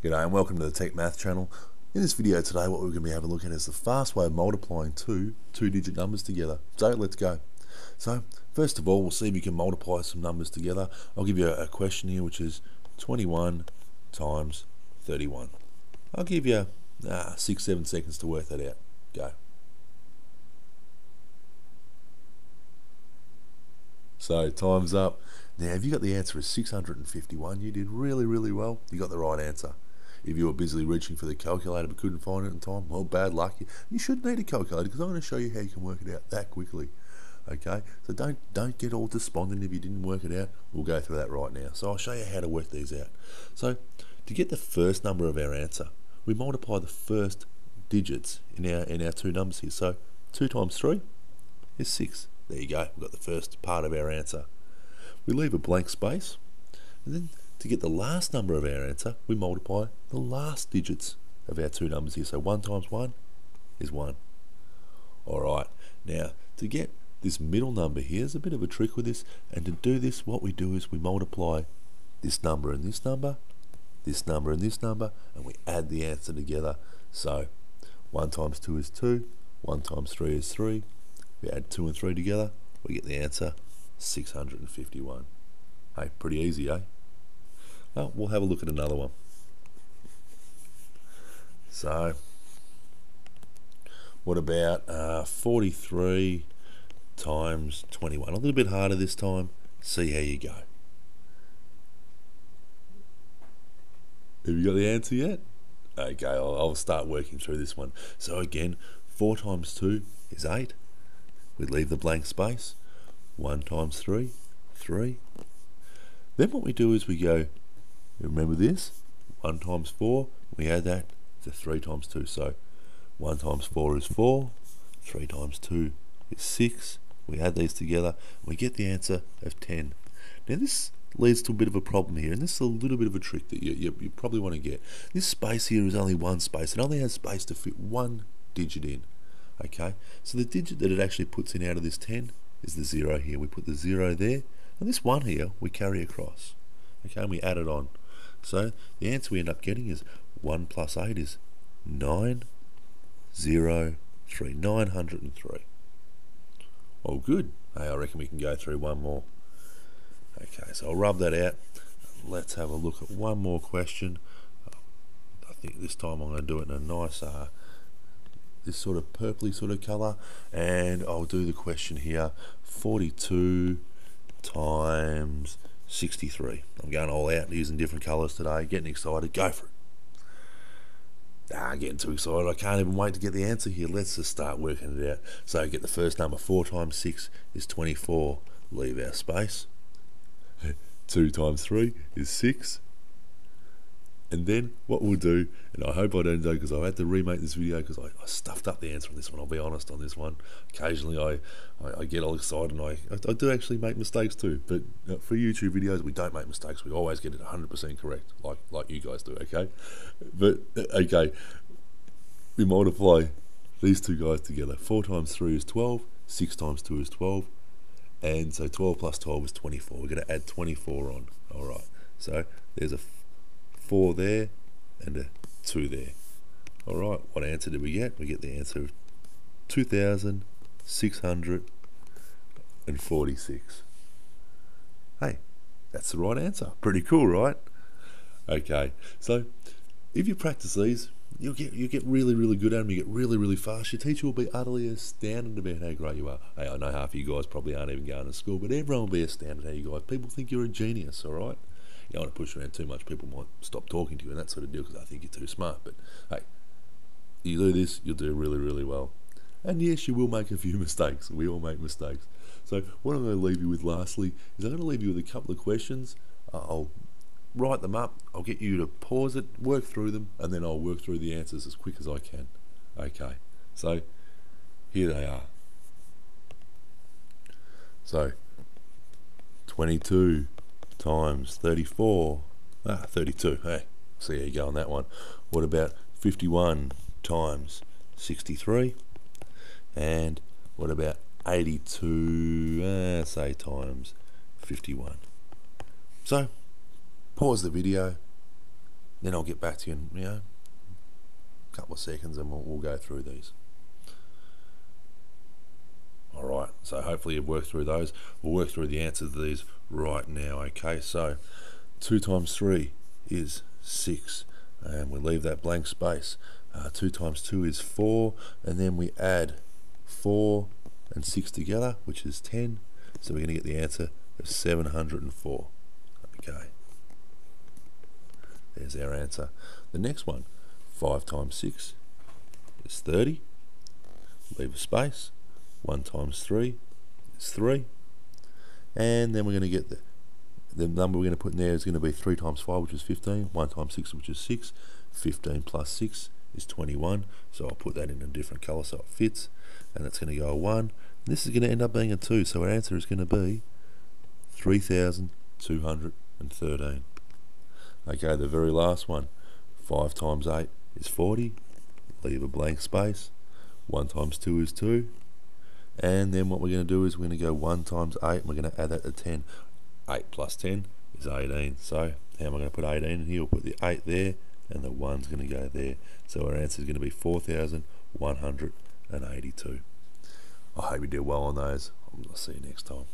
G'day and welcome to the Tech Math channel. In this video today what we're going to be having a look at is the fast way of multiplying two-digit numbers together. So let's go. So first of all we'll see if we can multiply some numbers together. I'll give you a question here which is 21 times 31. I'll give you 6-7 seconds to work that out. Go. So time's up. Now if you got the answer as 651, you did really well. You got the right answer. If you were busily reaching for the calculator but couldn't find it in time, well, bad luck. You shouldn't need a calculator because I'm going to show you how you can work it out that quickly. Okay, so don't get all despondent if you didn't work it out. We'll go through that right now. So I'll show you how to work these out. So to get the first number of our answer, we multiply the first digits in our two numbers here. So 2 times 3 is 6. There you go. We've got the first part of our answer. We leave a blank space, and then to get the last number of our answer, we multiply the last digits of our two numbers here. So 1 times 1 is 1. Alright, now to get this middle number here, there's a bit of a trick with this, and to do this what we do is we multiply this number and this number, this number and this number, and we add the answer together. So 1 times 2 is 2, 1 times 3 is 3, we add 2 and 3 together, we get the answer 651. Hey, pretty easy, eh? Well, we'll have a look at another one. So, what about 43 times 21? A little bit harder this time. See how you go. Have you got the answer yet? Okay, I'll start working through this one. So again, 4 times 2 is 8. We leave the blank space. 1 times 3, 3. Then what we do is we go, remember this? 1 times 4, we add that to 3 times 2. So 1 times 4 is 4, 3 times 2 is 6. We add these together, we get the answer of 10. Now this leads to a bit of a problem here, and this is a little bit of a trick that you probably want to get. This space here is only one space. It only has space to fit one digit in. Okay, so the digit that it actually puts in out of this 10 is the 0 here. We put the 0 there, and this 1 here we carry across. Okay, and we add it on. So the answer we end up getting is 1 plus 8 is 903. 903. Oh, good. Hey, I reckon we can go through one more. Okay, so I'll rub that out. Let's have a look at one more question. I think this time I'm going to do it in a nice this sort of purpley sort of colour, and I'll do the question here. 42 times 63. I'm going all out using different colours today, getting excited. Go for it. Getting too excited. I can't even wait to get the answer here. Let's just start working it out. So get the first number. 4 times 6 is 24. Leave our space. 2 times 3 is 6. And then what we'll do, and I hope I don't do because I had to remake this video because I stuffed up the answer on this one. I'll be honest on this one. Occasionally I get all excited and I do actually make mistakes too. But for YouTube videos we don't make mistakes. We always get it 100% correct, like you guys do. Okay, but okay, we multiply these two guys together. 4 times 3 is 12. 6 times 2 is 12. And so 12 plus 12 is 24. We're going to add 24 on. All right. So there's a 4 there and a 2 there. Alright, what answer did we get? We get the answer of 2,646. Hey, that's the right answer. Pretty cool, right? Okay, so if you practice these, you'll get really good at them. You get really fast. Your teacher will be utterly astounded about how great you are. Hey, I know half of you guys probably aren't even going to school, but everyone will be astounded how you guys. People think you're a genius, alright? You don't want to push around too much, people might stop talking to you and that sort of deal because I think you're too smart. But hey, you do this, you'll do really well. And yes, you will make a few mistakes. We all make mistakes. So what I'm going to leave you with lastly is I'm going to leave you with a couple of questions. I'll write them up, I'll get you to pause it, work through them, and then I'll work through the answers as quick as I can. Okay, so here they are. So 22 times 34, 32, hey, see how you go on that one. What about 51 times 63? And what about 82, say times 51? So, pause the video, Then I'll get back to you in, a couple of seconds, and we'll go through these. Alright, so hopefully you've worked through those. We'll work through the answers to these right now. Okay, so 2 times 3 is 6, and we leave that blank space. 2 times 2 is 4, and then we add 4 and 6 together, which is 10, so we're going to get the answer of 704. Okay, there's our answer. The next one, 5 times 6 is 30, leave a space. 1 times 3 is 3, and then we're going to get the number we're going to put in there is going to be 3 times 5, which is 15, 1 times 6, which is 6, 15 plus 6 is 21, so I'll put that in a different colour so it fits, and that's going to go a 1, and this is going to end up being a 2, so our answer is going to be 3,213. Okay, the very last one, 5 times 8 is 40, leave a blank space, 1 times 2 is 2, and then what we're going to do is we're going to go 1 times 8, and we're going to add that to 10. 8 plus 10 is 18. So how am I going to put 18 in here? We'll put the 8 there, and the 1's going to go there. So our answer is going to be 4,182. I hope you did well on those. I'll see you next time.